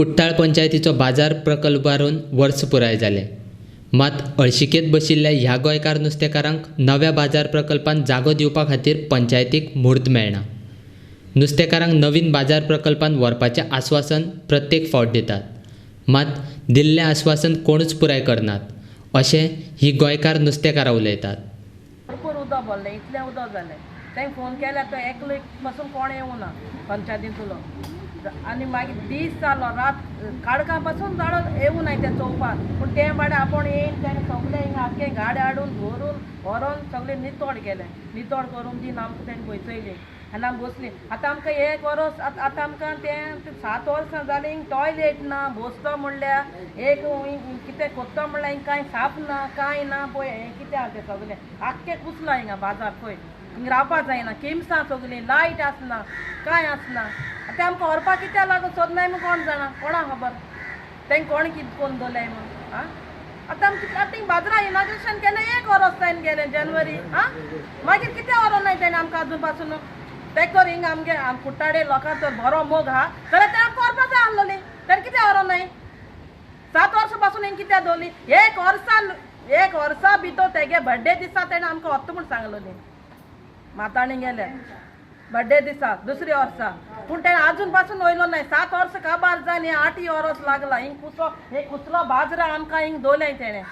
कुट्टाळ पंचायतीचो बाजार प्रकल्पारून वर्स पुराय जालें. मात अळशिकेत बशिल्ल्या ह्या गोंयकार नुस्तेकारांक नव्या बाजार प्रकल्पांत जागो दिवपा खातीर पंचायतीक म्हूर्त मेळना. नुस्तेकारांक नवीन बाजार प्रकल्पांत व्हरपाचें आस्वासन प्रत्येक फावट दितात, मात दिल्लें आस्वासन कोणूच पुराय करनात अशें ही गोंयकार नुस्तेकारां उलयतात. भरपूर उदक भरलें, इतलें उदक जालें. तांकां फोन केल्यार तो एकलो पासून कोण येवना पंचायतींतलो. आनी मागीर दीस जालो, रात काडका पासून जाणो येवं नाय तें चोवपाक. पूण तें बाडे आपूण येयन तेणें सगळें हिंगा आख्खें गाडी हाडून व्हरून सगळें नितोड केलें. नितोड करून दिन आमकां तेणें बसयलीं आनी आमी बसलीं. आतां आमकां एक वरोस आतां आमकां तें 7 वर्सां जालीं हिंग टॉयलेट ना, बसतो म्हणल्यार एक कितें कोत्तो म्हणल्यार हिंग कांय साप ना, कांय ना. पळय हें कितें आहा तें सगळें आख्खें कुसलां हिंगा बाजार. पळय हिंग रावपा जायना, किमसां सगळीं, लायट आसना, कांय आसना. आतां आमकां व्हरपाक कित्याक लागून सोदनाय म्हूण कोण जाणा, कोणा खबर तेंक कोण कितें करून दवरल्याय म्हूण. आं आतां आमचें आतां बाजरा इनॉग्रेशन केलें 1 वरोस जायन गेलें जनवरी. आं मागीर कित्याक व्हरों नाय तेणें आमकां आजून पासून. तें तर हिंग आमगे कुट्टाडे लोकांचो बरो मोग आहा जाल्यार तेणें करपा जाय आसलोली. तेणें कित्याक व्हरों नाय? 7 वर्सां पासून हिंग कित्याक दवरली? 1 वर्सा भितर तेगे बड्डे दिसा तेणें आमकां वत्ता म्हूण सांगलोली. माताणी गेले बड्डे दिसा दुसऱ्या वर्सा, पूण तेणें आजून पासून वयलो नाय. 7 वर्सां काबार जावन 8 वरोस लागला. हिंग कुसलो बाजरा आमकां हिंग दवरलें तेणें.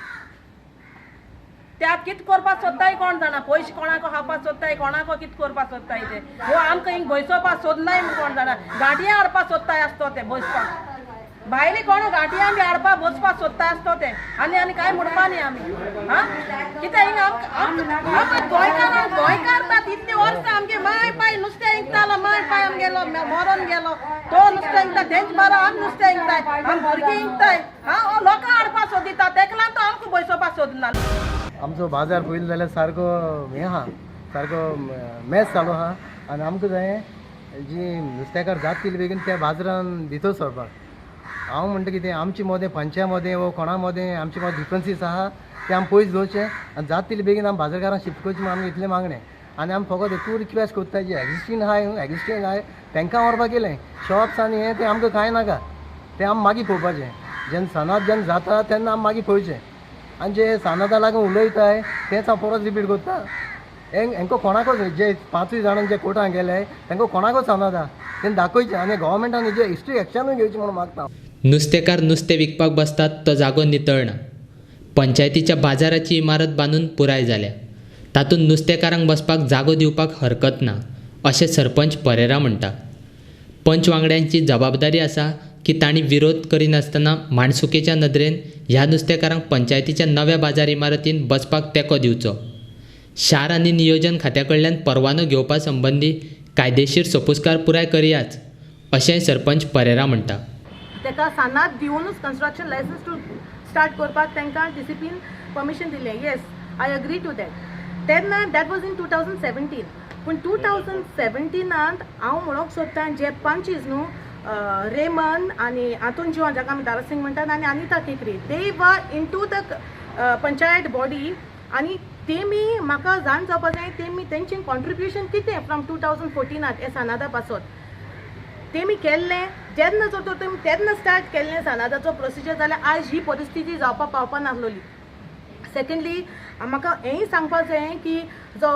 त्यात कितें करपाक सोदताय कोण जाणा. पयशे कोणाको खावपाक सोदताय, कोणाको कितें करपाक सोदताय ते. वो आमकां हिंग बसोवपाक सोदनाय म्हूण कोण जाणा. गाडये हाडपाक सोदताय आसतो ते बसपाक. भायली कोण गाडयां बी हाडपाक बसपाक सोदताय आसतो ते. आनी कांय म्हणपा न्ही आमी. हां कित्याक हिंग आमकां गोंयकार तात इतलीं वर्सां आमगे माय पाय नुस्तें इंकतालो. माय पाय आमगेलो मरोन गेलो. तो नुस्तें इंकता, तेंच बारा आमी नुस्तें इंकताय, आमी भुरगीं इंकताय. हां लोकां हाडपाक सोदिता, तेका लागून तो आमकां बसोवपाक सोदना. आमचो बाजार पयलो जाल्यार सारको हें आहा, सारको मॅच चालू आहा. आनी आमकां जाय जी नुस्तेकार जात तितले बेगीन त्या बाजारान भितर सरपाक. हांव म्हणटा कितें आमचे मदें पंचा मदें वो कोणा मदें आमचे मदें डिफरन्सीस आहा ते आमी पयस दवरचे आनी जात तितले बेगीन आमी बाजारकारांक शिफ्ट करचें म्हूण आमी इतलें मागणें. आनी आमी फकत एकू रिक्वेस्ट कोत्ताय जे एक्जिस्टींग आहाय तांकां व्हरपाक गेलें. शॉप्स आनी हें तें आमकां कांय नाका, तें आमी मागीर पळोवपाचें. जेन्ना जाता तेन्ना आमी मागीर पळोवचें. आनी जे सानादा लागून उलयताय तेंच हांव परत रिपीट करता. हेंको कोणाकोच जे 5 जाणां जे कोर्टान गेले तांकां कोणाकोच सानादा तें दाखोवचें आनी गोवोरमेंटान हेजे हिस्ट्री एक्शनूय घेवची म्हणून मागता. नुस्तेकार नुस्तें विकपाक बसतात तो जागो नितळना. पंचायतीच्या बाजाराची इमारत बांदून पुराय जाल्या. तातूंत नुस्तेकारांक बसपाक जागो दिवपाक हरकत ना अशें सरपंच परेरा म्हणटा. पंच वांगड्यांची जबाबदारी आसा की तांणी विरोध करिनासतना माणसुकेच्या नदरेन ह्या नुस्तेकारांक पंचायतीच्या नव्या बाजार इमारतींत बसपाक तेंको दिवचो. शार आनी नियोजन खात्या कडल्यान परवानो घेवपा संबंदी कायदेशीर सोपुस्कार पुराय करयाच अशेंय सरपंच परेरा म्हणटा. तेका सानाद दिवनूच कन्स्ट्रक्शन लायसन्स टू स्टार्ट करपाक तांकां डिसिप्लीन परमिशन दिलें. Yes, I agree to that. तेन्ना दॅट वॉज इन 2017. पूण 2017 हांव म्हणूंक सोदतां जे पंचीस न्हू रेमन आनी हातून जो जाका आमी दारासिंग म्हणटात आनी अनिता केकरी, they were in to the panchayat body. आनी तेमी म्हाका जाण जावपा जाय तेमी तेंचें कॉन्ट्रिब्युशन कितें फ्रॉम 2014 हे सानादा पासून तेमी केल्लें. जेन्ना जो तेमी तेन्ना स्टार्ट केल्लें सानादाचो प्रोसिजर जाल्यार आयज ही परिस्थिती जावपाक पावपा नासलोली. सेकेंडली म्हाका हेंय सांगपाक जाय की जो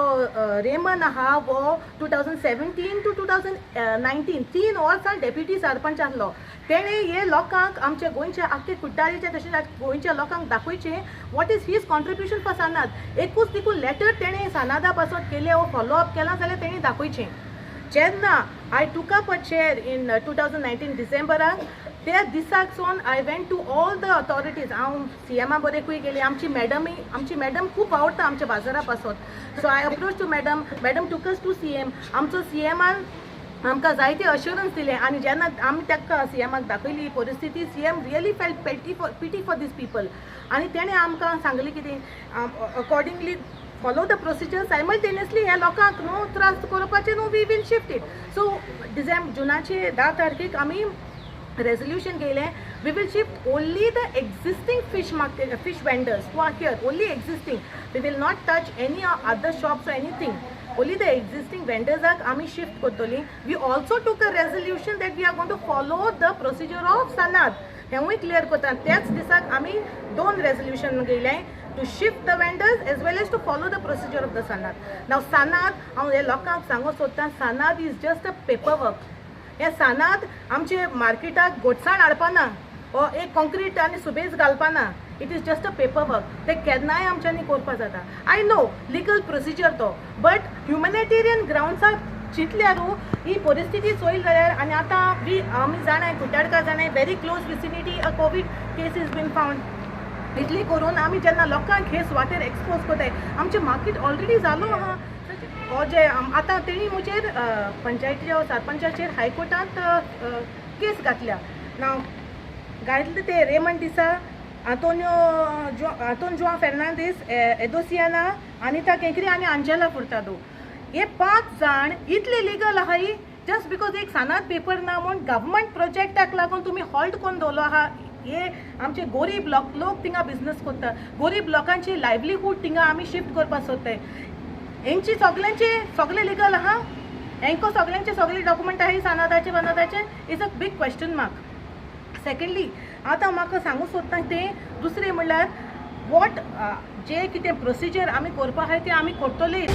रेमन आहा वो 2017 to 2019 3 वर्सां डेप्युटी सरपंच आसलो. तेणें हे लोकांक आमच्या गोंयच्या आख्खे कुट्टाळीच्या तशेंच गोंयच्या लोकांक दाखोवचें what is his contribution for सानाद. एकूच देखून लेटर तेणें सानादा पासून केलें वो फॉलोअप केलां जाल्यार तेणें दाखोवचें. जेन्ना आय टूक अप अ चेअर इन 2019 डिसेंबराक त्या दिसाकसून I went to all the authorities. हांव CMा बरेकूय गेली. आमची मॅडम खूब आवडटा आमच्या बाजारा पासून. So I approach to madam टूकस टू CM. आमचो CMान आमकां जायते अश्युरन्स दिले आनी जेन्ना आमी ताका CMाक दाखयली परिस्थिती, CM really felt pity for these people. आनी तेणें आमकां सांगलें कितें accordingly follow the procedure simultaneously. ह्या लोकांक न्हू त्रास करपाचें न्हू we will shift it. So जुनाचे 10 तारखेक आमी resolution गेलें. We will shift only the existing fish vendors who are here, only existing. We will not touch any other shops or anything. only the existing vendors आमी shift करतली. We also took a resolution that we are going to follow the procedure of Sanad. हेवूय clear करता. त्याच दिसाक आमी 2 resolution गेले to shift the vendors as well as to follow the procedure of the Sanad. Now Sanad हांव हे लोकांक सांगूंक सोदतां, Sanad is just a paperwork. हे Sanad आमचे मार्केटाक घोटसाण हाडपाना ओ एक कॉन्क्रीट आनी सुबेज घालपाना. It is just a paper work. ते केन्नाय आमच्यांनी करपा जाता. आय नो लिगल प्रोसिजर तो, बट ह्युमॅनिटेरियन ग्राउंड्साक चिंतल्यारू ही परिस्थिती चोयल जाल्यार आनी आतां आमी जाणाय कुट्याडकार जाणाय very close vicinity a Covid case is been found. इतली करून आमी जेन्ना लोकांक हे सुवातेर एक्सपोज कोताय, आमचें मार्केट ऑलरेडी जालो आहा. हो जे आतां तेणी मुजेर पंचायतीच्या सरपंचाचेर हायकोर्टांत केस घातल्या. नाव घातले ते रेमंड दिसा, Antonio João Fernandes, Edociana, Anita Kenkri आणि अंजेला फुर्तादो. हे 5 जाण इतले लिगल आहाय जस्ट बिकॉज एक सानात पेपर ना म्हूण गव्हर्मेंट प्रोजेक्टाक लागून तुम्ही हॉल्ट करून दवरलो आहा. हे आमचे गोरीब लोक थिंगा बिझनेस करता. गोरीब लोकांची लायव्हलीहूड थिंगा आमी शिफ्ट करपाक सोदताय. हेंची सगळे लिगल आहा. हेंको सगळ्यांचे सगळे डॉक्युमेंट आहाय सानादाचे is a big question mark. Secondly आतां म्हाका सांगूंक सोदता तें दुसरें म्हणल्यार वॉट जे कितें प्रोसिजर आमी करपा आहाय ते आमी करतले.